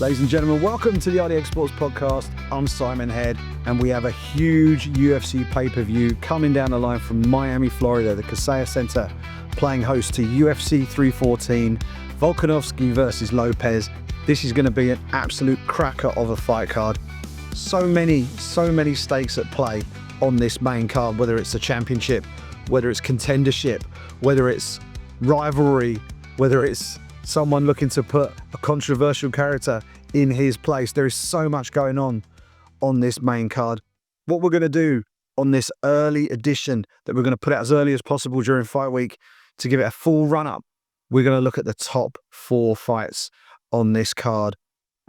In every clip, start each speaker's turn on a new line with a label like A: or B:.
A: Ladies and gentlemen, welcome to the RDX Sports Podcast. I'm Simon Head, and we have a huge UFC pay-per-view coming down the line from Miami, Florida, the Kaseya Center, playing host to UFC 314, Volkanovski versus Lopes. This is going to be an absolute cracker of a fight card. So many stakes at play on this main card, whether it's a championship, whether it's contendership, whether it's rivalry, whether it's someone looking to put a controversial character in his place. There is so much going on this main card. What we're going to do on this early edition that we're going to put out as early as possible during fight week to give it a full run-up, we're going to look at the top 4 fights on this card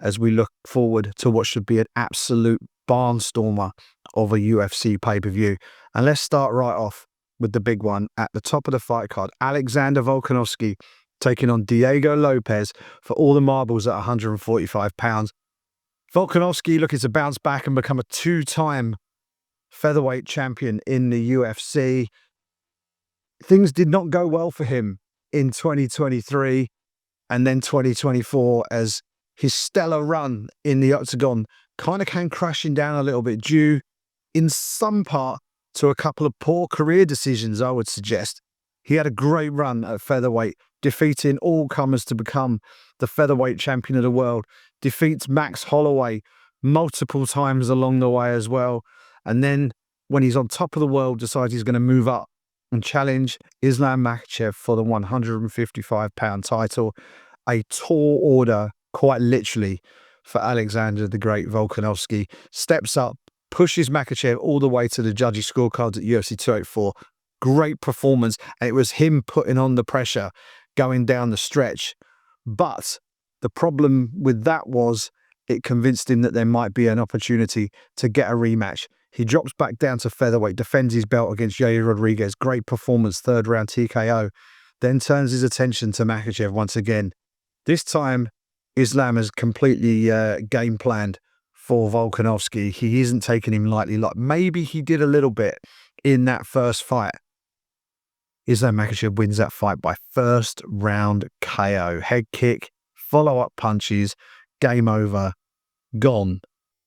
A: as we look forward to what should be an absolute barnstormer of a UFC pay-per-view. And let's start right off with the big one at the top of the fight card. Alexander Volkanovski taking on Diego Lopes for all the marbles at 145 pounds. Volkanovski looking to bounce back and become a 2-time featherweight champion in the UFC. Things did not go well for him in 2023 and then 2024 as his stellar run in the octagon kind of came crashing down a little bit due in some part to a couple of poor career decisions, I would suggest. He had a great run at featherweight, defeating all comers to become the featherweight champion of the world, defeats Max Holloway multiple times along the way as well. And then when he's on top of the world, decides he's going to move up and challenge Islam Makhachev for the 155-pound title. A tall order, quite literally, for Alexander the Great Volkanovski. Steps up, pushes Makhachev all the way to the judges' scorecards at UFC 284. Great performance, and it was him putting on the pressure going down the stretch. But the problem with that was it convinced him that there might be an opportunity to get a rematch. He drops back down to featherweight, defends his belt against Yair Rodriguez. Great performance, 3rd round TKO. Then turns his attention to Makhachev once again. This time, Islam has completely game planned for Volkanovski. He isn't taking him lightly. Like maybe he did a little bit in that first fight. Islam Makhachev wins that fight by 1st round KO. Head kick, follow-up punches, game over, gone.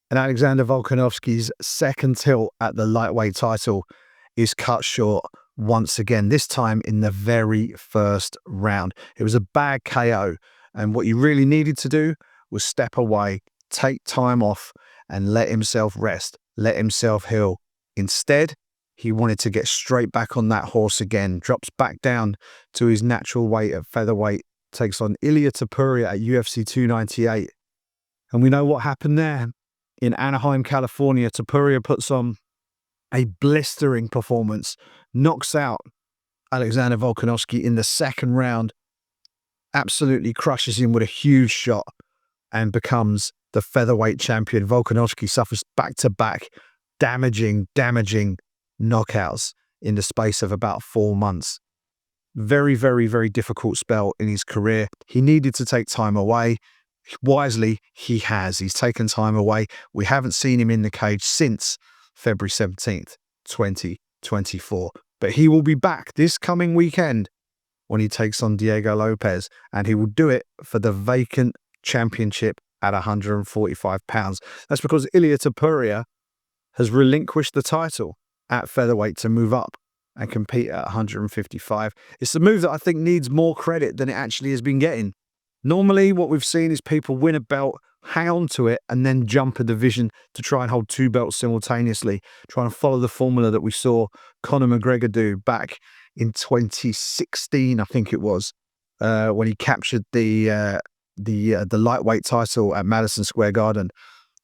A: And Alexander Volkanovski's second tilt at the lightweight title is cut short once again, this time in the very first round. It was a bad KO, and what he really needed to do was step away, take time off, and let himself rest, let himself heal. Instead, he wanted to get straight back on that horse again, drops back down to his natural weight at featherweight, takes on Ilia Topuria at UFC 298. And we know what happened there. In Anaheim, California, Topuria puts on a blistering performance, knocks out Alexander Volkanovski in the second round, absolutely crushes him with a huge shot and becomes the featherweight champion. Volkanovski suffers back-to-back damaging knockouts in the space of about 4 months. Very difficult spell in his career. He needed to take time away. Wisely, he has. He's taken time away. We haven't seen him in the cage since February 17th, 2024. But he will be back this coming weekend when he takes on Diego Lopes, and he will do it for the vacant championship at 145 pounds. That's because Ilia Topuria has relinquished the title at featherweight to move up and compete at 155. It's a move that I think needs more credit than it actually has been getting. Normally, what we've seen is people win a belt, hang on to it, and then jump a division to try and hold 2 belts simultaneously, trying to follow the formula that we saw Conor McGregor do back in 2016, I think it was, when he captured the lightweight title at Madison Square Garden,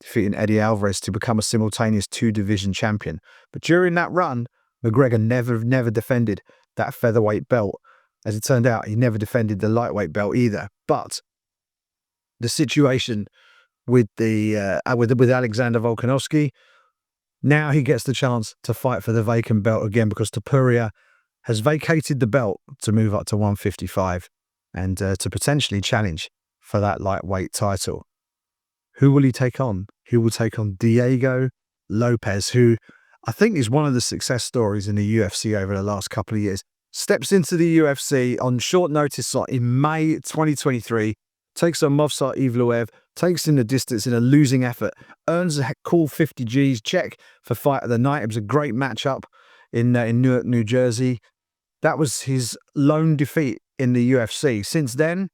A: defeating Eddie Alvarez to become a simultaneous 2-division champion. But during that run, McGregor never defended that featherweight belt. As it turned out, he never defended the lightweight belt either. But the situation with Alexander Volkanovski, now he gets the chance to fight for the vacant belt again because Topuria has vacated the belt to move up to 155 and to potentially challenge for that lightweight title. Who will he take on? He will take on Diego Lopes, who I think is one of the success stories in the UFC over the last couple of years. Steps into the UFC on short notice in May 2023, takes on Movsar Evloev, takes in the distance in a losing effort, earns a cool 50 Gs, check for fight of the night. It was a great matchup in Newark, New Jersey. That was his lone defeat in the UFC. Since then,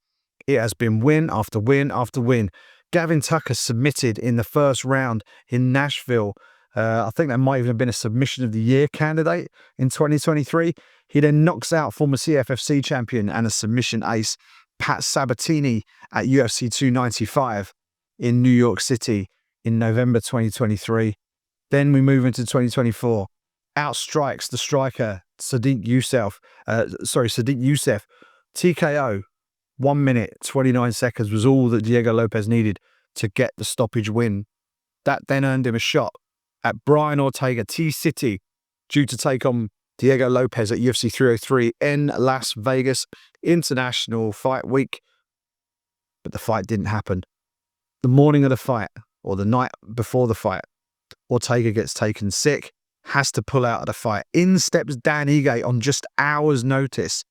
A: it has been win after win after win. Gavin Tucker submitted in the first round in Nashville. I think that might even have been a submission of the year candidate in 2023. He then knocks out former CFFC champion and a submission ace Pat Sabatini at UFC 295 in New York City in November 2023. Then we move into 2024. Outstrikes the striker Sadiq Youssef. TKO. 1 minute, 29 seconds was all that Diego Lopes needed to get the stoppage win. That then earned him a shot at Brian Ortega T-City, due to take on Diego Lopes at UFC 303 in Las Vegas International Fight Week. But the fight didn't happen. The morning of the fight, or the night before the fight, Ortega gets taken sick, has to pull out of the fight. In steps Dan Ige on just hours' notice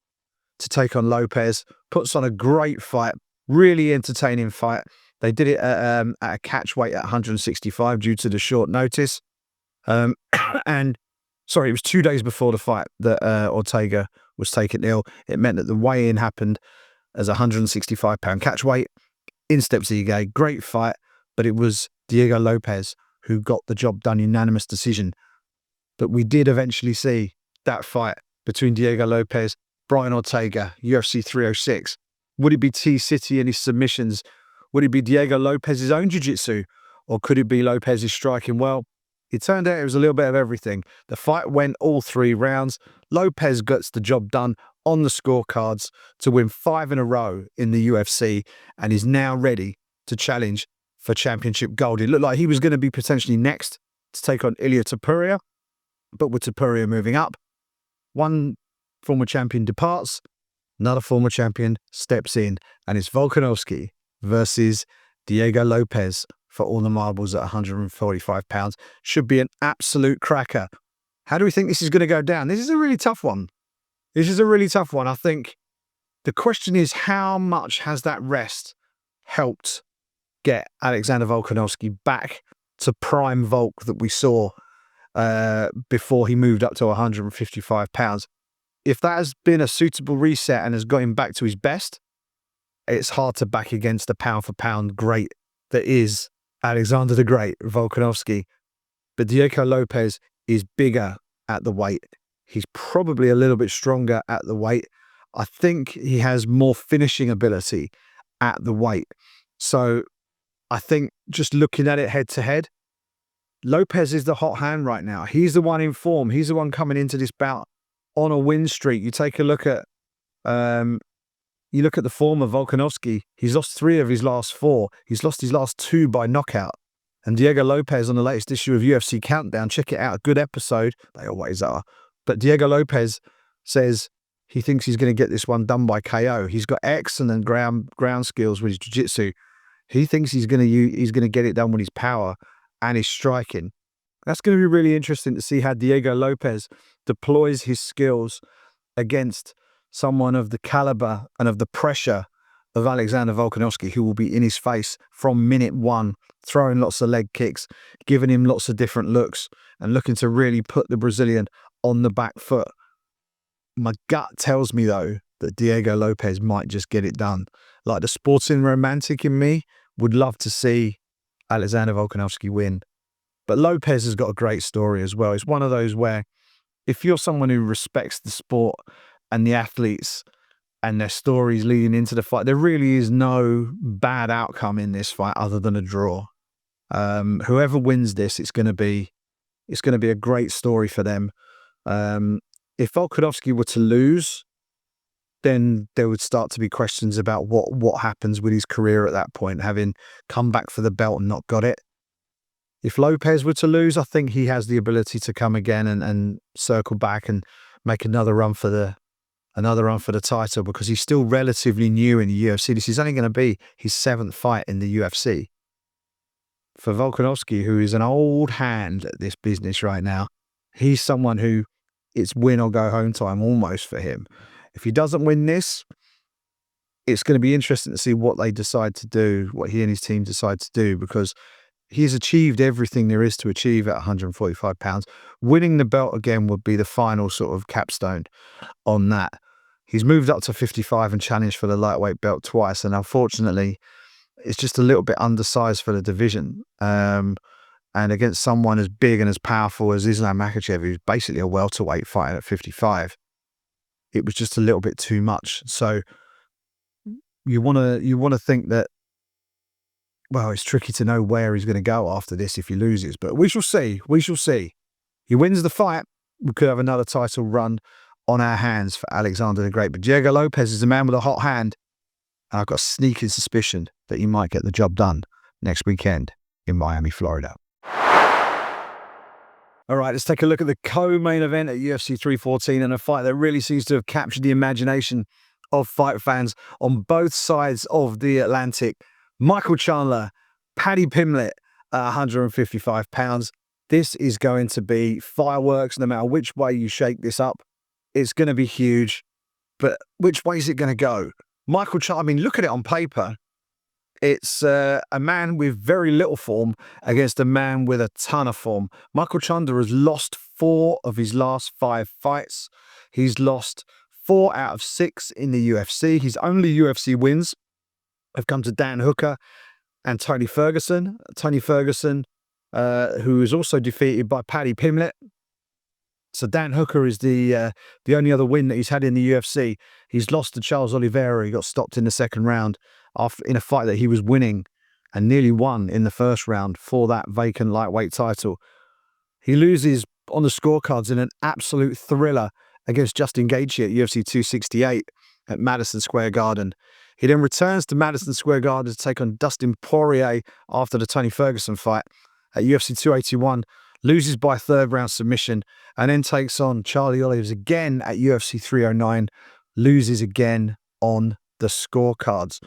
A: to take on Lopes, puts on a great fight, really entertaining fight. They did it at a catch weight at 165 due to the short notice. It was 2 days before the fight that Ortega was taken ill. It meant that the weigh-in happened as a 165-pound catch weight. In steps Ige, great fight, but it was Diego Lopes who got the job done, unanimous decision. But we did eventually see that fight between Diego Lopes, Brian Ortega, UFC 306. Would it be T-City and his submissions? Would it be Diego Lopes' own jiu-jitsu? Or could it be Lopes' striking? Well, it turned out it was a little bit of everything. The fight went all 3 rounds. Lopes gets the job done on the scorecards to win 5 in a row in the UFC and is now ready to challenge for championship gold. It looked like he was going to be potentially next to take on Ilia Topuria, but with Topuria moving up, one former champion departs, another former champion steps in, and it's Volkanovski versus Diego Lopes for all the marbles at 145 pounds. Should be an absolute cracker. How do we think this is going to go down? This is a really tough one. I think the question is, how much has that rest helped get Alexander Volkanovski back to prime Volk that we saw before he moved up to 155 pounds? If that has been a suitable reset and has got him back to his best, it's hard to back against the pound-for-pound great that is Alexander the Great, Volkanovski. But Diego Lopes is bigger at the weight. He's probably a little bit stronger at the weight. I think he has more finishing ability at the weight. So I think just looking at it head-to-head, Lopes is the hot hand right now. He's the one in form. He's the one coming into this bout on a win streak. You take a look at the form of Volkanovski. He's lost 3 of his last 4. He's lost his last 2 by knockout. And Diego Lopes on the latest issue of UFC Countdown, check it out, a good episode. They always are. But Diego Lopes says he thinks he's going to get this one done by KO. He's got excellent ground skills with his jiu-jitsu. He thinks he's going to get it done with his power and his striking. That's going to be really interesting to see how Diego Lopes deploys his skills against someone of the caliber and of the pressure of Alexander Volkanovski, who will be in his face from minute 1, throwing lots of leg kicks, giving him lots of different looks, and looking to really put the Brazilian on the back foot. My gut tells me, though, that Diego Lopes might just get it done. Like the sporting romantic in me would love to see Alexander Volkanovski win. But Lopes has got a great story as well. It's one of those where if you're someone who respects the sport and the athletes and their stories leading into the fight, there really is no bad outcome in this fight other than a draw. Whoever wins this, it's going to be a great story for them. If Volkanovski were to lose, then there would start to be questions about what happens with his career at that point, having come back for the belt and not got it. If Lopes were to lose, I think he has the ability to come again and circle back and make another run for the title, because he's still relatively new in the UFC. This is only going to be his 7th fight in the UFC. For Volkanovski, who is an old hand at this business right now, he's someone who it's win or go home time almost for him. If he doesn't win this, it's going to be interesting to see what they decide to do, what he and his team decide to do, because he's achieved everything there is to achieve at 145 pounds. Winning the belt again would be the final sort of capstone on that. He's moved up to 55 and challenged for the lightweight belt twice, and unfortunately, it's just a little bit undersized for the division. And against someone as big and as powerful as Islam Makhachev, who's basically a welterweight fighting at 55, it was just a little bit too much. So you want to think that, well, it's tricky to know where he's going to go after this if he loses, but we shall see. We shall see. He wins the fight, we could have another title run on our hands for Alexander the Great. But Diego Lopes is a man with a hot hand, and I've got a sneaking suspicion that he might get the job done next weekend in Miami, Florida. All right, let's take a look at the co-main event at UFC 314, and a fight that really seems to have captured the imagination of fight fans on both sides of the Atlantic. Michael Chandler, Paddy Pimblett at 155 pounds. This is going to be fireworks no matter which way you shake this up. It's going to be huge, but which way is it going to go? Michael Chandler, I mean, look at it on paper. It's a man with very little form against a man with a ton of form. Michael Chandler has lost 4 of his last 5 fights. He's lost 4 out of 6 in the UFC. His only UFC wins have come to Dan Hooker and Tony Ferguson. Tony Ferguson, who is also defeated by Paddy Pimblett. So Dan Hooker is the only other win that he's had in the UFC. He's lost to Charles Oliveira. He got stopped in the second round in a fight that he was winning and nearly won in the first round for that vacant lightweight title. He loses on the scorecards in an absolute thriller against Justin Gaethje at UFC 268 at Madison Square Garden. He then returns to Madison Square Garden to take on Dustin Poirier after the Tony Ferguson fight at UFC 281, loses by third round submission, and then takes on Charlie Olives again at UFC 309, loses again on the scorecards.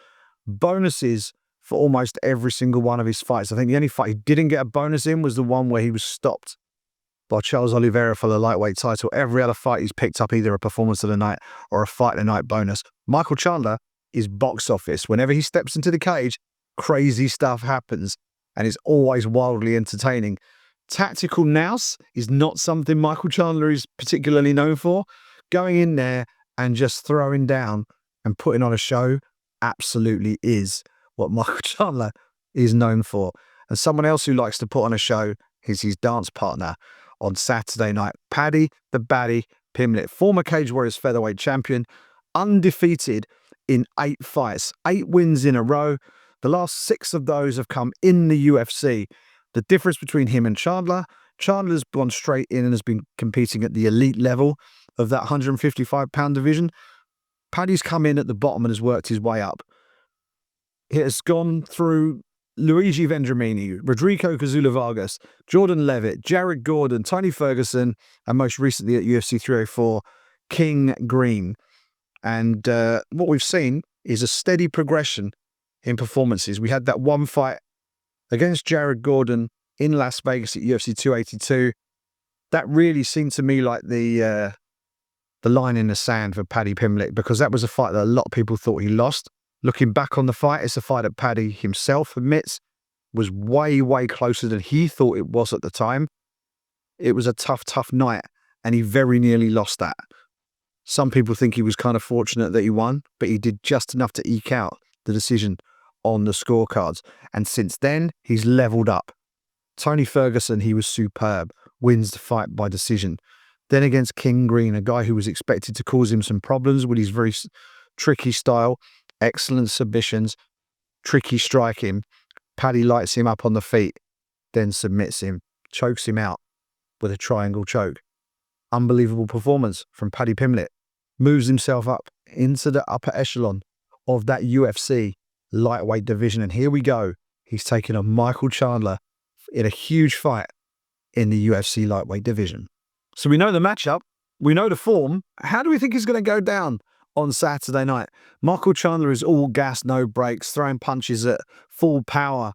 A: Bonuses for almost every single one of his fights. I think the only fight he didn't get a bonus in was the one where he was stopped by Charles Oliveira for the lightweight title. Every other fight he's picked up either a performance of the night or a fight of the night bonus. Michael Chandler is box office. Whenever he steps into the cage, crazy stuff happens, and it's always wildly entertaining. Tactical nous is not something Michael Chandler is particularly known for. Going in there and just throwing down and putting on a show absolutely is what Michael Chandler is known for. And someone else who likes to put on a show is his dance partner on Saturday night, Paddy the Baddy Pimblett, former Cage Warriors featherweight champion, undefeated in 8 fights, 8 wins in a row. The last 6 of those have come in the UFC. The difference between him and Chandler's gone straight in and has been competing at the elite level of that 155-pound division. Paddy's come in at the bottom and has worked his way up. He has gone through Luigi Vendramini, Rodrigo Cazula-Vargas, Jordan Levitt, Jared Gordon, Tony Ferguson, and most recently at UFC 304, King Green. And what we've seen is a steady progression in performances. We had that one fight against Jared Gordon in Las Vegas at UFC 282. That really seemed to me like the line in the sand for Paddy Pimblett, because that was a fight that a lot of people thought he lost. Looking back on the fight, it's a fight that Paddy himself admits was way, way closer than he thought it was at the time. It was a tough, tough night, and he very nearly lost that. Some people think he was kind of fortunate that he won, but he did just enough to eke out the decision on the scorecards. And since then, he's leveled up. Tony Ferguson, he was superb, wins the fight by decision. Then against King Green, a guy who was expected to cause him some problems with his very tricky style, excellent submissions, tricky striking. Paddy lights him up on the feet, then submits him, chokes him out with a triangle choke. Unbelievable performance from Paddy Pimblett. Moves himself up into the upper echelon of that UFC lightweight division. And here we go. He's taking on Michael Chandler in a huge fight in the UFC lightweight division. So we know the matchup. We know the form. How do we think he's going to go down on Saturday night? Michael Chandler is all gas, no brakes, throwing punches at full power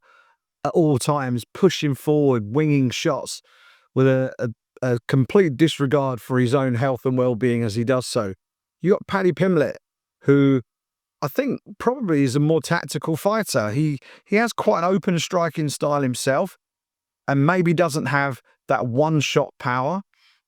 A: at all times, pushing forward, winging shots with a complete disregard for his own health and well-being as he does so. You got Paddy Pimblett, who I think probably is a more tactical fighter. He has quite an open striking style himself, and maybe doesn't have that one-shot power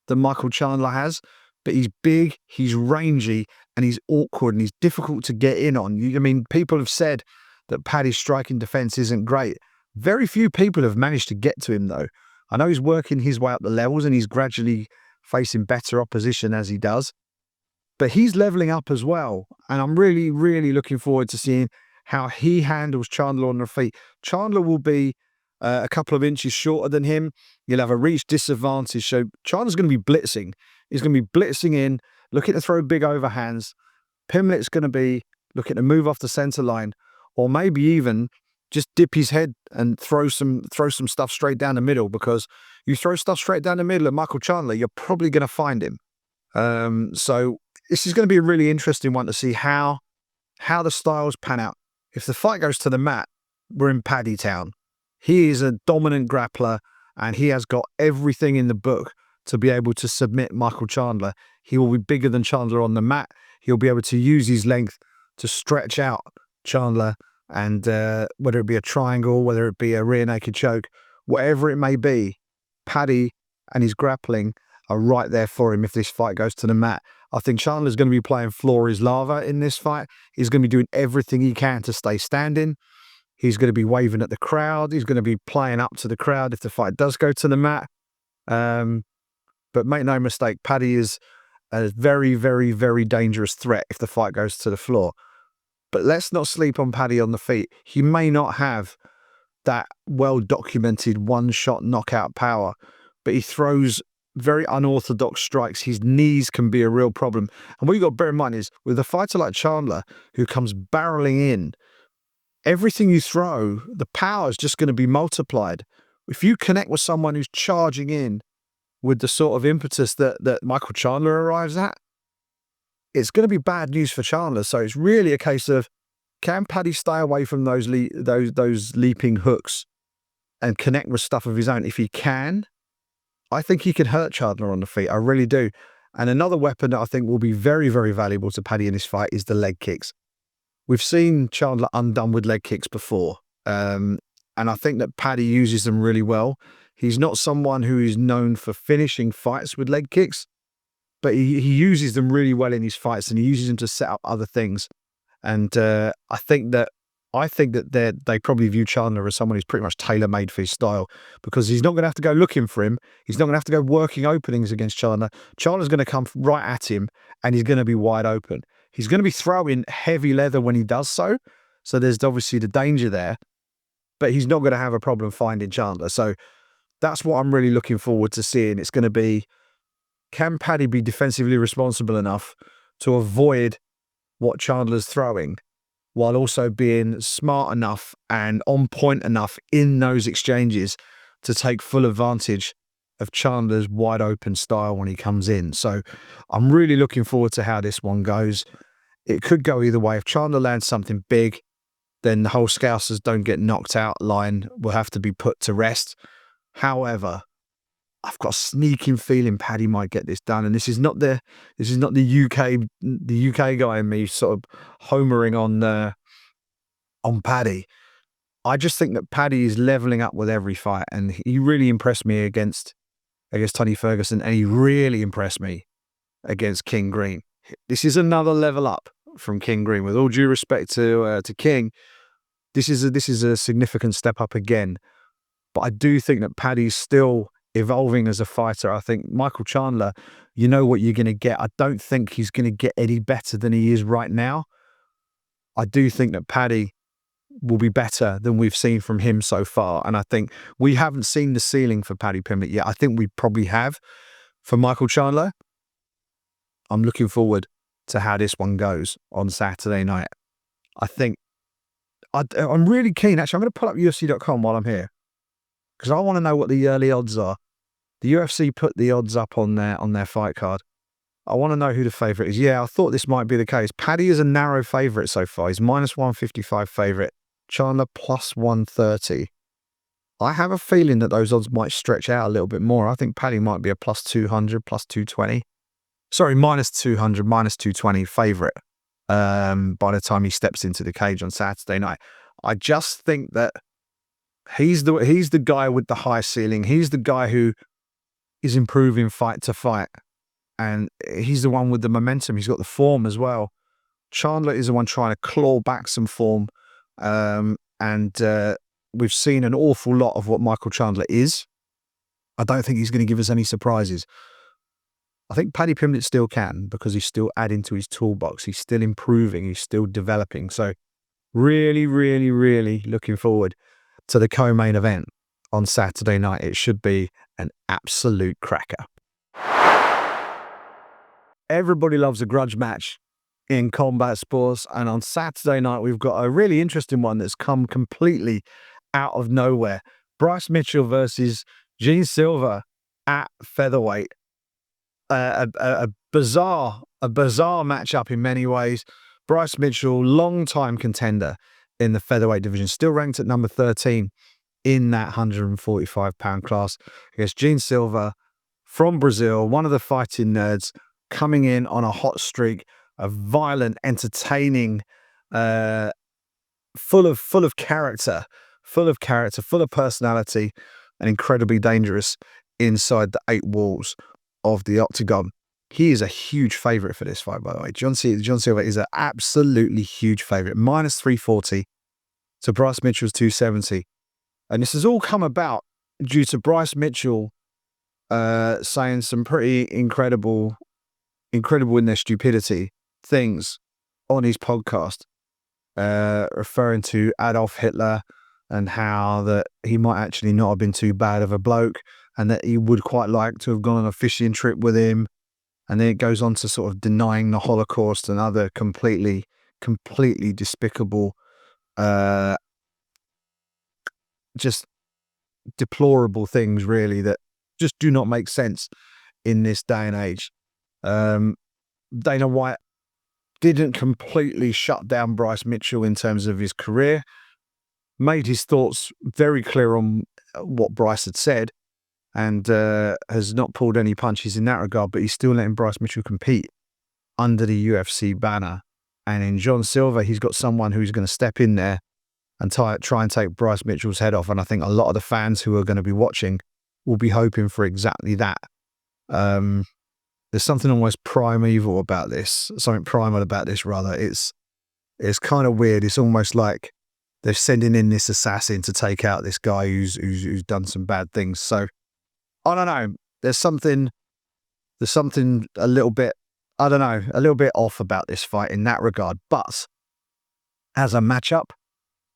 A: that Michael Chandler has, but he's big, he's rangy, and he's awkward, and he's difficult to get in on. I mean, people have said that Paddy's striking defense isn't great. Very few people have managed to get to him, though. I know he's working his way up the levels, and he's gradually facing better opposition as he does, but he's leveling up as well. And I'm really, really looking forward to seeing how he handles Chandler on the feet. Chandler will be a couple of inches shorter than him. You'll have a reach disadvantage. So Chandler's going to be blitzing. He's going to be blitzing in, looking to throw big overhands. Pimblett's going to be looking to move off the center line, or maybe even just dip his head and throw some stuff straight down the middle, because you throw stuff straight down the middle of Michael Chandler, you're probably going to find him. So this is going to be a really interesting one to see how the styles pan out. If the fight goes to the mat, we're in Paddy Town. He is a dominant grappler, and he has got everything in the book to be able to submit Michael Chandler. He will be bigger than Chandler on the mat. He'll be able to use his length to stretch out Chandler, and whether it be a triangle, whether it be a rear naked choke, whatever it may be, Paddy and his grappling are right there for him if this fight goes to the mat. I think Chandler's going to be playing floor is lava in this fight. He's going to be doing everything he can to stay standing. He's going to be waving at the crowd. He's going to be playing up to the crowd if the fight does go to the mat. But make no mistake, Paddy is a very, very, very dangerous threat if the fight goes to the floor. But let's not sleep on Paddy on the feet. He may not have that well-documented one-shot knockout power, but he throws very unorthodox strikes. His knees can be a real problem. And what you've got to bear in mind is, with a fighter like Chandler, who comes barreling in, everything you throw, the power is just going to be multiplied. If you connect with someone who's charging in with the sort of impetus that Michael Chandler arrives at, it's going to be bad news for Chandler. So it's really a case of, can Paddy stay away from those leaping hooks and connect with stuff of his own? If he can, I think he can hurt Chandler on the feet. I really do. And another weapon that I think will be very, very valuable to Paddy in this fight is the leg kicks. We've seen Chandler undone with leg kicks before. And I think that Paddy uses them really well. He's not someone who is known for finishing fights with leg kicks, but he uses them really well in his fights, and he uses them to set up other things. And I think that they probably view Chandler as someone who's pretty much tailor-made for his style, because he's not going to have to go looking for him. He's not going to have to go working openings against Chandler. Chandler's going to come right at him, and he's going to be wide open. He's going to be throwing heavy leather when he does so. So there's obviously the danger there, but he's not going to have a problem finding Chandler. So that's what I'm really looking forward to seeing. It's going to be, can Paddy be defensively responsible enough to avoid what Chandler's throwing, while also being smart enough and on point enough in those exchanges to take full advantage of Chandler's wide open style when he comes in. So I'm really looking forward to how this one goes. It could go either way. If Chandler lands something big, then the whole Scousers don't get knocked out line will have to be put to rest. However, I've got a sneaking feeling Paddy might get this done, and this is not the UK guy in me sort of homering on Paddy. I just think that Paddy is leveling up with every fight, and he really impressed me against Tony Ferguson, and he really impressed me against King Green. This is another level up from King Green. With all due respect to King, this is a significant step up again. But I do think that Paddy's still evolving as a fighter. I think Michael Chandler, you know what you're going to get. I don't think he's going to get any better than he is right now. I do think that Paddy will be better than we've seen from him so far. And I think we haven't seen the ceiling for Paddy Pimblett yet. I think we probably have for Michael Chandler. I'm looking forward to how this one goes on Saturday night. I think I'm really keen. Actually, I'm going to pull up UFC.com while I'm here, because I want to know what the early odds are. The UFC put the odds up on their fight card. I want to know who the favourite is. Yeah, I thought this might be the case. Paddy is a narrow favourite so far. He's -155 favourite. Chandler +130. I have a feeling that those odds might stretch out a little bit more. I think Paddy might be a +200, +220. Sorry, -200, -220 favourite. by the time he steps into the cage on Saturday night. I just think that he's the guy with the high ceiling. He's the guy who is improving fight to fight. And he's the one with the momentum. He's got the form as well. Chandler is the one trying to claw back some form. We've seen an awful lot of what Michael Chandler is. I don't think he's going to give us any surprises. I think Paddy Pimblett still can, because he's still adding to his toolbox. He's still improving. He's still developing. So really, really, really looking forward to the co-main event on Saturday night. It should be an absolute cracker. Everybody loves a grudge match in combat sports, and on Saturday night we've got a really interesting one that's come completely out of nowhere. Bryce Mitchell versus Jean Silva at featherweight. A bizarre matchup in many ways. Bryce Mitchell, long-time contender in the featherweight division, still ranked at number 13 in that 145-pound class, against Jean Silva from Brazil, one of the fighting nerds, coming in on a hot streak, a violent, entertaining, full of character, full of personality, and incredibly dangerous inside the 8 walls of the octagon. He is a huge favourite for this fight, by the way. Jean Silva is an absolutely huge favourite, -340 to Bryce Mitchell's 270. And this has all come about due to Bryce Mitchell saying some pretty incredible in their stupidity things on his podcast, referring to Adolf Hitler and how that he might actually not have been too bad of a bloke, and that he would quite like to have gone on a fishing trip with him. And then it goes on to sort of denying the Holocaust and other completely despicable, just deplorable things, really, that just do not make sense in this day and age. Dana White didn't completely shut down Bryce Mitchell in terms of his career, made his thoughts very clear on what Bryce had said, and has not pulled any punches in that regard, but he's still letting Bryce Mitchell compete under the UFC banner. And in Jean Silva, he's got someone who's going to step in there and try and take Bryce Mitchell's head off. And I think a lot of the fans who are going to be watching will be hoping for exactly that. There's something almost primal about this, rather. It's kind of weird. It's almost like they're sending in this assassin to take out this guy who's done some bad things. So I don't know. There's something a little bit off about this fight in that regard. But as a matchup,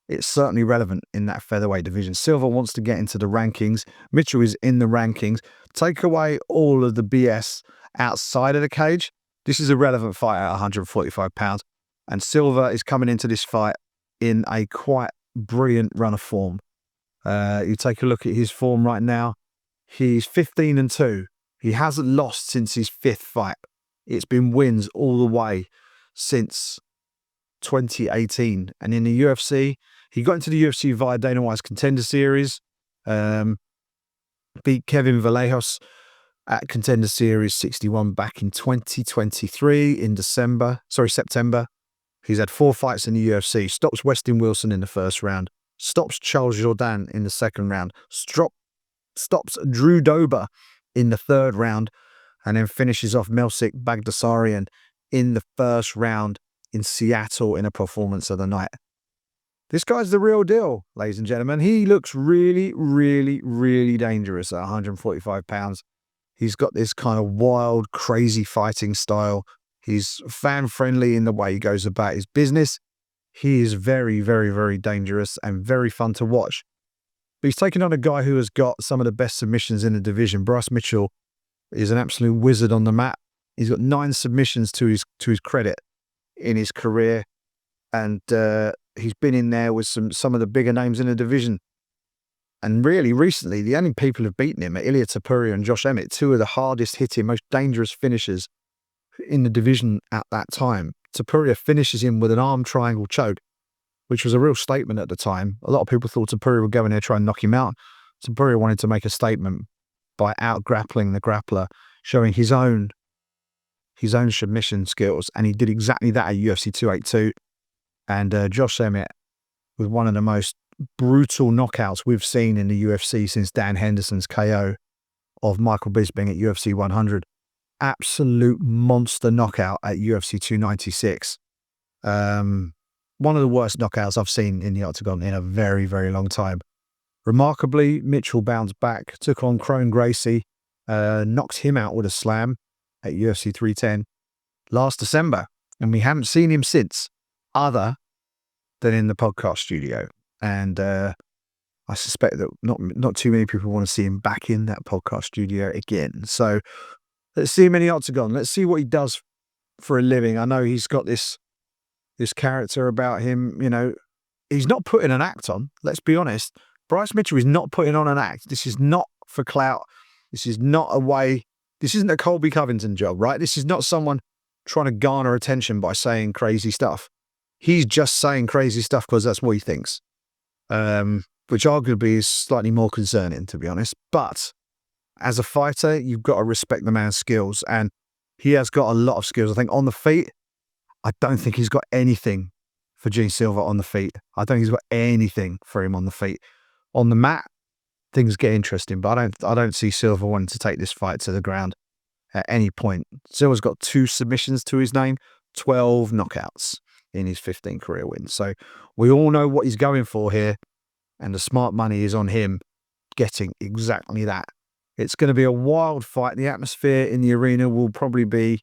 A: it's certainly relevant in that featherweight division. Silva wants to get into the rankings. Mitchell is in the rankings. Take away all of the BS outside of the cage. This is a relevant fight at 145 pounds. And Silva is coming into this fight in a quite brilliant run of form. You take a look at his form right now. He's 15-2. He hasn't lost since his 5th fight. It's been wins all the way since 2018. And in the UFC, he got into the UFC via Dana White's Contender Series, beat Kevin Vallejos at Contender Series 61 back in 2023 in September. He's had 4 fights in the UFC. Stops Westin Wilson in the 1st round. Stops Charles Jourdain in the 2nd round. Stops Drew Dober in the 3rd round. And then finishes off Melsik Bagdasaryan in the 1st round in Seattle in a performance of the night. This guy's the real deal, ladies and gentlemen. He looks really, really, really dangerous at 145 pounds. He's got this kind of wild, crazy fighting style. He's fan-friendly in the way he goes about his business. He is very, very, very dangerous and very fun to watch. But he's taken on a guy who has got some of the best submissions in the division. Bryce Mitchell is an absolute wizard on the mat. He's got 9 submissions to his credit in his career. And he's been in there with some of the bigger names in the division. And really, recently, the only people who've beaten him are Ilia Topuria and Josh Emmett, 2 of the hardest hitting, most dangerous finishers in the division at that time. Topuria finishes him with an arm triangle choke, which was a real statement at the time. A lot of people thought Topuria would go in there and try and knock him out. Topuria wanted to make a statement by out-grappling the grappler, showing his own his own submission skills, and he did exactly that at UFC 282. And Josh Emmett with one of the most brutal knockouts we've seen in the UFC since Dan Henderson's KO of Michael Bisping at UFC 100. Absolute monster knockout at UFC 296. One of the worst knockouts I've seen in the octagon in a very, very long time. Remarkably, Mitchell bounced back, took on Kron Gracie, knocked him out with a slam at UFC 310 last December. And we haven't seen him since, other than in the podcast studio. And I suspect that not too many people want to see him back in that podcast studio again. So let's see him in the octagon. Let's see what he does for a living. I know he's got this character about him. You know, he's not putting an act on. Let's be honest. Bryce Mitchell is not putting on an act. This is not for clout. This is not a way. This isn't a Colby Covington job, right? This is not someone trying to garner attention by saying crazy stuff. He's just saying crazy stuff because that's what he thinks, which arguably is slightly more concerning, to be honest. But as a fighter, you've got to respect the man's skills, and he has got a lot of skills. I think on the feet, I don't think he's got anything for Jean Silva on the feet. I don't think he's got anything for him on the feet. On the mat, things get interesting, but I don't see Silva wanting to take this fight to the ground at any point. Silva's got 2 submissions to his name, 12 knockouts in his 15 career wins. So we all know what he's going for here, and the smart money is on him getting exactly that. It's going to be a wild fight. The atmosphere in the arena will probably be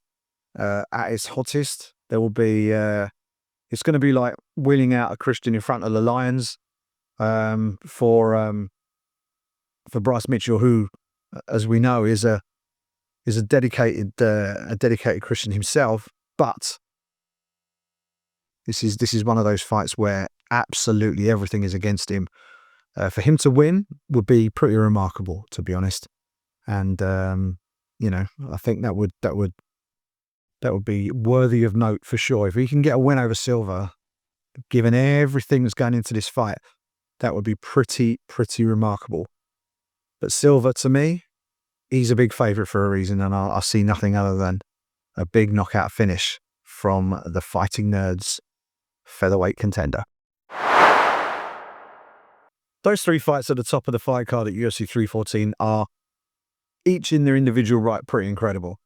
A: at its hottest. There will be, it's going to be like wheeling out a Christian in front of the Lions for Bryce Mitchell, who, as we know, is a dedicated Christian himself. But this is one of those fights where absolutely everything is against him. For him to win would be pretty remarkable, to be honest. And you know, I think that would be worthy of note for sure. If he can get a win over Silva, given everything that's going into this fight, that would be pretty remarkable. But Silva, to me, he's a big favourite for a reason, and I see nothing other than a big knockout finish from the Fighting Nerds featherweight contender. Those 3 fights at the top of the fight card at UFC 314 are each in their individual right pretty incredible.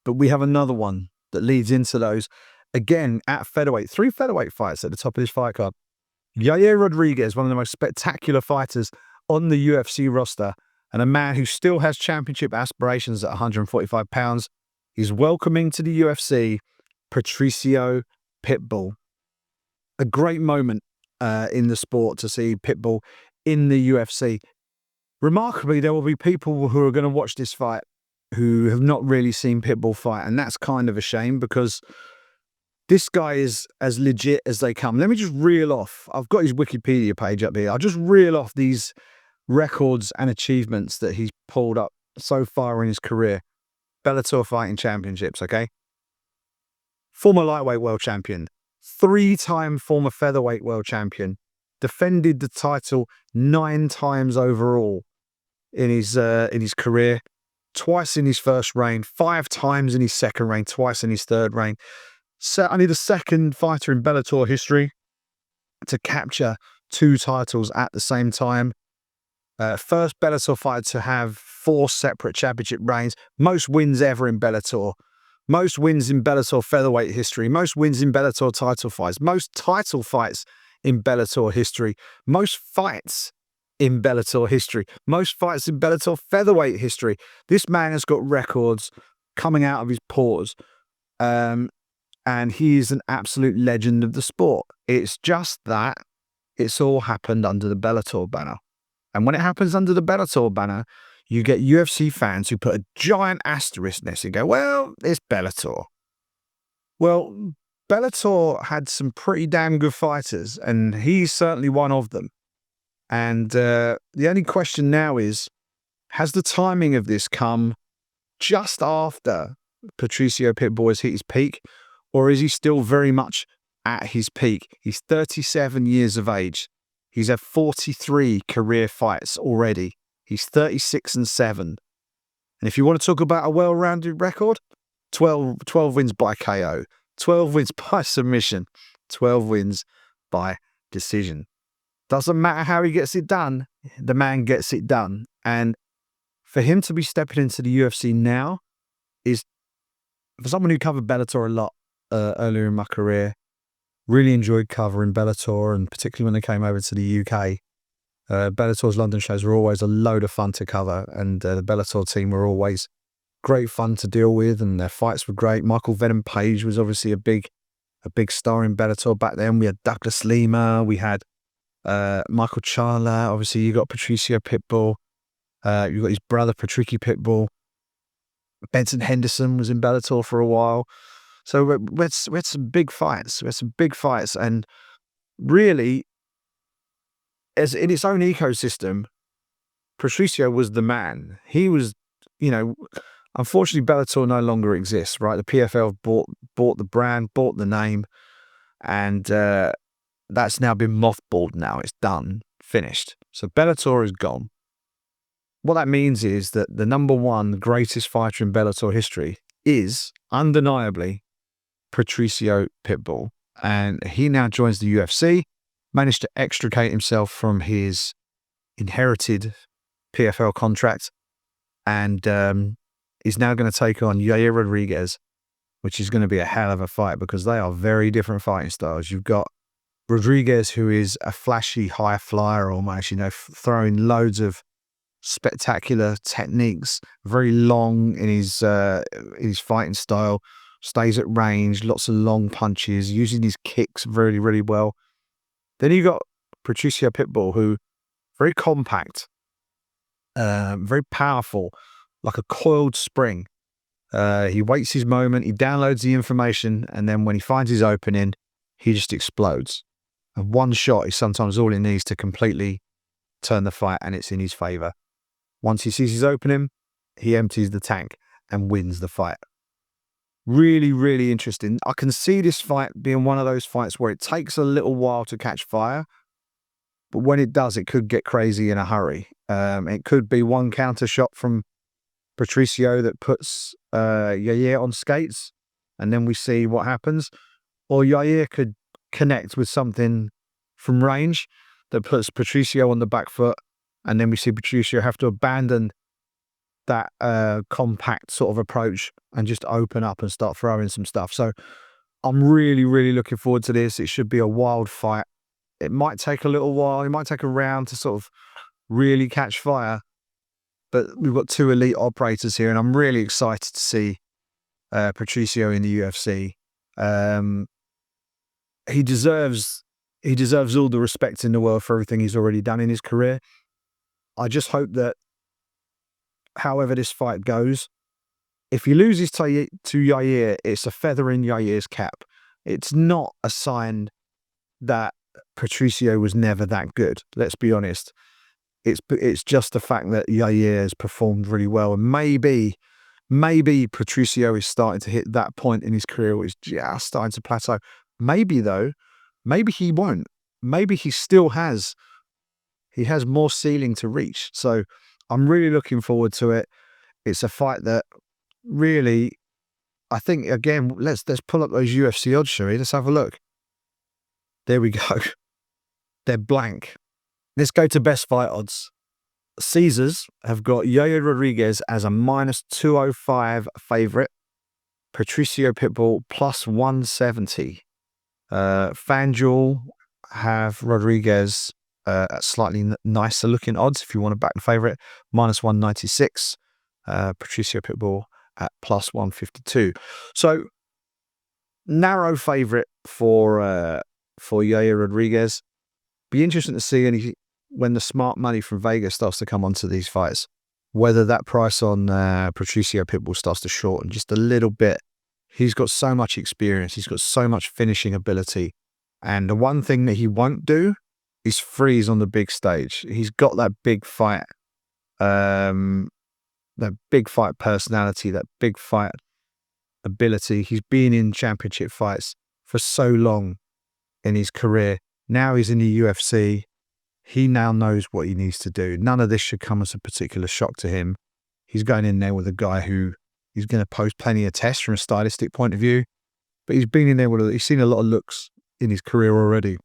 A: But we have another one that leads into those. Again, at featherweight, 3 featherweight fights at the top of this fight card. Yair Rodriguez, one of the most spectacular fighters on the UFC roster, and a man who still has championship aspirations at 145 pounds, is welcoming to the UFC Patricio Pitbull. A great moment in the sport to see Pitbull in the UFC. Remarkably, there will be people who are going to watch this fight who have not really seen Pitbull fight, and that's kind of a shame because this guy is as legit as they come. Let me just reel off. I've got his Wikipedia page up here. I'll just reel off these records and achievements that he's pulled up so far in his career. Bellator fighting championships, okay? Former lightweight world champion, 3-time former featherweight world champion, defended the title 9 times overall in his career, twice in his first reign, 5 times in his second reign, twice in his third reign. Only the second fighter in Bellator history to capture 2 titles at the same time. First Bellator fighter to have 4 separate championship reigns. Most wins ever in Bellator. Most wins in Bellator featherweight history. Most wins in Bellator title fights. Most title fights in Bellator history. Most fights in Bellator history. Most fights in Bellator featherweight history. This man has got records coming out of his pores. And he is an absolute legend of the sport. It's just that it's all happened under the Bellator banner. And when it happens under the Bellator banner, you get UFC fans who put a giant asterisk next and go, well, it's Bellator. Well, Bellator had some pretty damn good fighters, and he's certainly one of them. And the only question now is, has the timing of this come just after Patricio Pitbull has hit his peak, or is he still very much at his peak? He's 37 years of age. He's had 43 career fights already. He's 36-7. And if you want to talk about a well-rounded record, 12 wins by KO, 12 wins by submission, 12 wins by decision. Doesn't matter how he gets it done, the man gets it done. And for him to be stepping into the UFC now is, for someone who covered Bellator a lot earlier in my career, really enjoyed covering Bellator, and particularly when they came over to the UK. Bellator's London shows were always a load of fun to cover, and the Bellator team were always great fun to deal with, and their fights were great. Michael Venom Page was obviously a big star in Bellator back then. We had Douglas Lima, we had Michael Chandler. Obviously, you got Patricio Pitbull. You got his brother Patricio Pitbull. Benson Henderson was in Bellator for a while. So we had some big fights. And really, as in its own ecosystem, Patricio was the man. He was, unfortunately, Bellator no longer exists, right? The PFL bought the brand, bought the name, and that's now been mothballed now. It's done, finished. So Bellator is gone. What that means is that the number one greatest fighter in Bellator history is undeniably Patricio Pitbull. And he now joins the UFC, managed to extricate himself from his inherited PFL contract, and is now going to take on Yair Rodriguez, which is going to be a hell of a fight because they are very different fighting styles. You've got Rodriguez, who is a flashy high flyer almost, throwing loads of spectacular techniques, very long in his fighting style, stays at range, lots of long punches, using his kicks really, really well. Then you got Patricio Pitbull, who very compact, very powerful, like a coiled spring. He waits his moment, he downloads the information, and then when he finds his opening, he just explodes. And one shot is sometimes all he needs to completely turn the fight, and it's in his favor. Once he sees his opening, he empties the tank and wins the fight. Really, really interesting. I can see this fight being one of those fights where it takes a little while to catch fire, but when it does, it could get crazy in a hurry. It could be one counter shot from Patricio that puts Yair on skates, and then we see what happens. Or Yair could connect with something from range that puts Patricio on the back foot, and then we see Patricio have to abandon that compact sort of approach and just open up and start throwing some stuff. So I'm really, really looking forward to this. It should be a wild fight. It might take a little while. It might take a round to sort of really catch fire. But we've got two elite operators here, and I'm really excited to see Patricio in the UFC. He deserves all the respect in the world for everything he's already done in his career. I just hope that however this fight goes, if he loses to Yair, it's a feather in Yair's cap. It's not a sign that Patricio was never that good. Let's be honest. It's just the fact that Yair has performed really well, and maybe Patricio is starting to hit that point in his career where he's just starting to plateau. Maybe he won't. Maybe he still has. He has more ceiling to reach. So I'm really looking forward to it. It's a fight that really, I think, again, let's pull up those UFC odds, shall we? Let's have a look. There we go. They're blank. Let's go to best fight odds. Caesars have got Yair Rodriguez as a -205 favorite. Patricio Pitbull +170. FanDuel have Rodriguez at slightly nicer looking odds if you want to back the favorite, -196. Patricio Pitbull at +152. So narrow favorite for Yair Rodriguez. Be interesting to see when the smart money from Vegas starts to come onto these fights, whether that price on Patricio Pitbull starts to shorten just a little bit. He's got so much experience. He's got so much finishing ability. And the one thing that he won't do is freeze on the big stage. He's got that big fight, that big fight personality, that big fight ability. He's been in championship fights for so long in his career. Now he's in the UFC. He now knows what he needs to do. None of this should come as a particular shock to him. He's going in there with a guy who He's going to pose plenty of tests from a stylistic point of view. But he's been in there he's seen a lot of looks in his career already.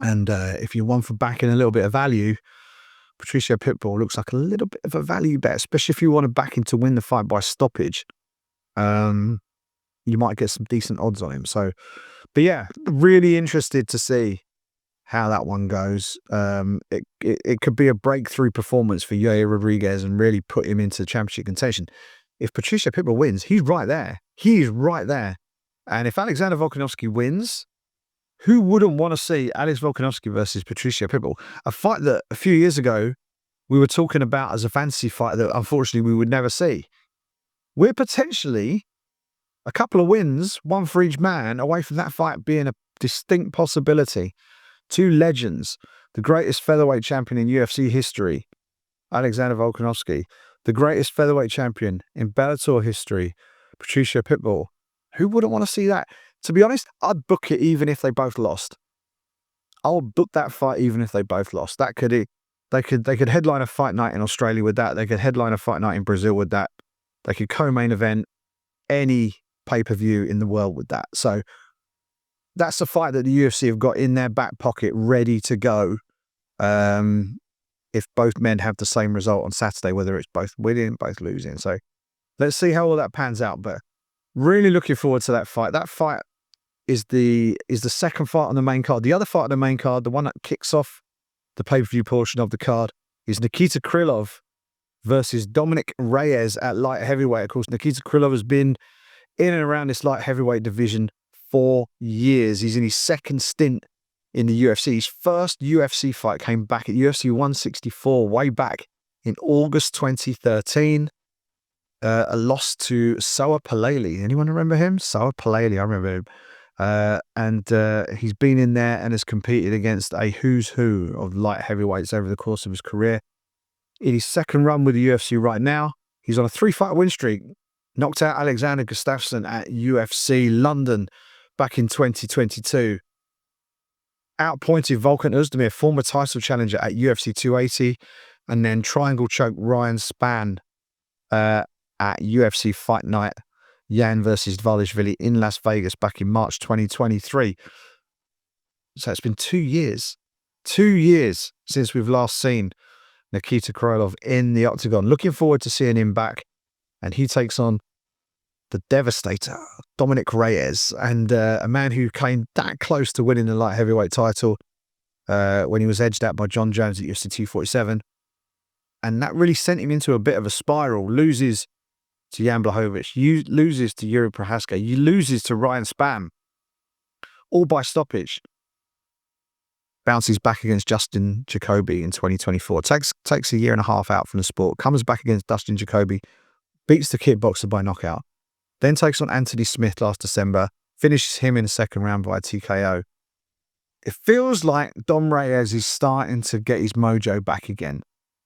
A: And if you want for backing a little bit of value, Patricio Pitbull looks like a little bit of a value bet, especially if you want to back him to win the fight by stoppage. You might get some decent odds on him. So, but yeah, really interested to see how that one goes. It could be a breakthrough performance for Yair Rodriguez and really put him into championship contention. If Patricio Pitbull wins, he's right there. He's right there. And if Alexander Volkanovski wins, who wouldn't want to see Alex Volkanovski versus Patricio Pitbull? A fight that a few years ago we were talking about as a fantasy fight that unfortunately we would never see. We're potentially a couple of wins, one for each man, away from that fight being a distinct possibility. Two legends, the greatest featherweight champion in UFC history, Alexander Volkanovski, the greatest featherweight champion in Bellator history, Patricio Pitbull. Who wouldn't want to see that? To be honest, I'd book it even if they both lost. I'll book that fight even if they both lost. They could headline a fight night in Australia with that. They could headline a fight night in Brazil with that. They could co-main event any pay-per-view in the world with that. So that's a fight that the UFC have got in their back pocket ready to go. If both men have the same result on Saturday, whether it's both winning, both losing. So let's see how all that pans out. But really looking forward to that fight. That fight is the second fight on the main card. The other fight on the main card, the one that kicks off the pay-per-view portion of the card, is Nikita Krylov versus Dominick Reyes at light heavyweight. Of course, Nikita Krylov has been in and around this light heavyweight division for years. He's in his second stint in the UFC. His first UFC fight came back at UFC 164 way back in August 2013. A loss to Soa Paleli. Anyone remember him? Soa Paleli, I remember him. And he's been in there and has competed against a who's who of light heavyweights over the course of his career. In his second run with the UFC right now, he's on a 3-fight win streak. Knocked out Alexander Gustafsson at UFC London back in 2022. Outpointed Volkan Ozdemir, former title challenger at UFC 280. And then triangle choke Ryan Spann at UFC Fight Night, Jan versus Dvalishvili in Las Vegas back in March 2023. So it's been 2 years. 2 years since we've last seen Nikita Krylov in the octagon. Looking forward to seeing him back. And he takes on the devastator, Dominick Reyes, and a man who came that close to winning the light heavyweight title when he was edged out by John Jones at UFC 247. And that really sent him into a bit of a spiral. Loses to Jan Blachowicz, loses to Yuri Prohaska, loses to Ryan Spann, all by stoppage. Bounces back against Justin Jacoby in 2024. Takes a year and a half out from the sport. Comes back against Dustin Jacoby. Beats the kickboxer by knockout. Then takes on Anthony Smith last December. Finishes him in the second round by TKO. It feels like Dom Reyes is starting to get his mojo back again.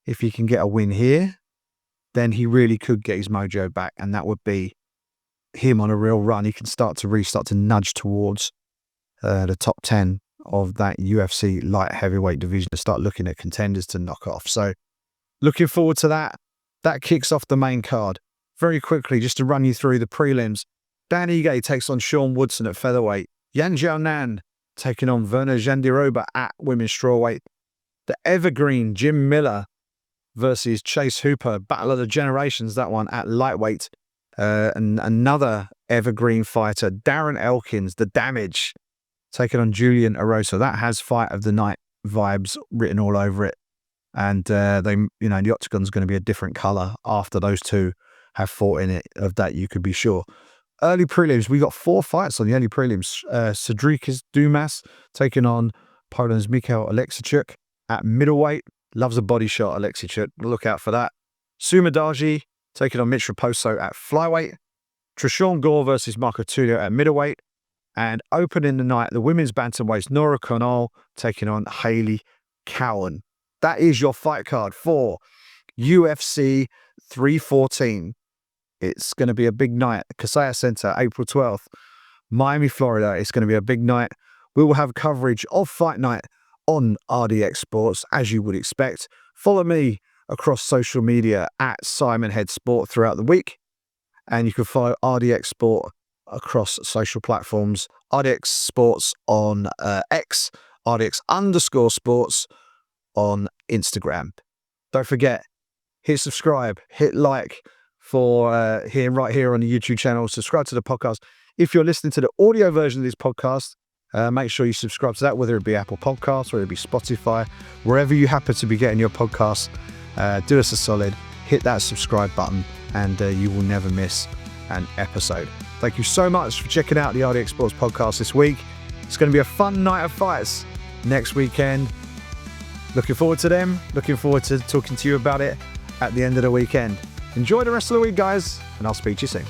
A: If he can get a win here, then he really could get his mojo back. And that would be him on a real run. He can start to nudge towards the top 10 of that UFC light heavyweight division to start looking at contenders to knock off. So looking forward to that. That kicks off the main card. Very quickly, just to run you through the prelims. Dan Ige takes on Sean Woodson at featherweight. Yan Xiaonan taking on Werner Jandiroba at women's strawweight. The evergreen Jim Miller versus Chase Hooper. Battle of the generations, that one, at lightweight. And another evergreen fighter, Darren Elkins, the Damage, taking on Julian Erosa. That has fight of the night vibes written all over it. And the octagon's going to be a different color after those two have fought in it. Of that, you could be sure. Early prelims, we got 4 fights on the early prelims. Cedric Dumas taking on Poland's Michał Oleksiejczuk at middleweight. Loves a body shot, Oleksiejczuk. Look out for that. Sumadaji taking on Mitch Raposo at flyweight. Trishawn Gore versus Marco Tulio at middleweight. And opening the night, the women's bantamweights, Nora Conal taking on Hayley Cowan. That is your fight card for UFC 314. It's going to be a big night. Kaseya Center, April 12th. Miami, Florida. It's going to be a big night. We will have coverage of Fight Night on RDX Sports, as you would expect. Follow me across social media at Simon Head Sport throughout the week. And you can follow RDX Sport across social platforms. RDX Sports on X, RDX_sports on Instagram. Don't forget, hit subscribe, hit like for right here on the YouTube channel. Subscribe to the podcast. If you're listening to the audio version of this podcast, make sure you subscribe to that, whether it be Apple Podcasts, whether it be Spotify, wherever you happen to be getting your podcasts. Do us a solid, hit that subscribe button, and you will never miss an episode. Thank you so much for checking out the RDX Sports podcast this week. It's going to be a fun night of fights next weekend. Looking forward to them. Looking forward to talking to you about it at the end of the weekend. Enjoy the rest of the week, guys, and I'll speak to you soon.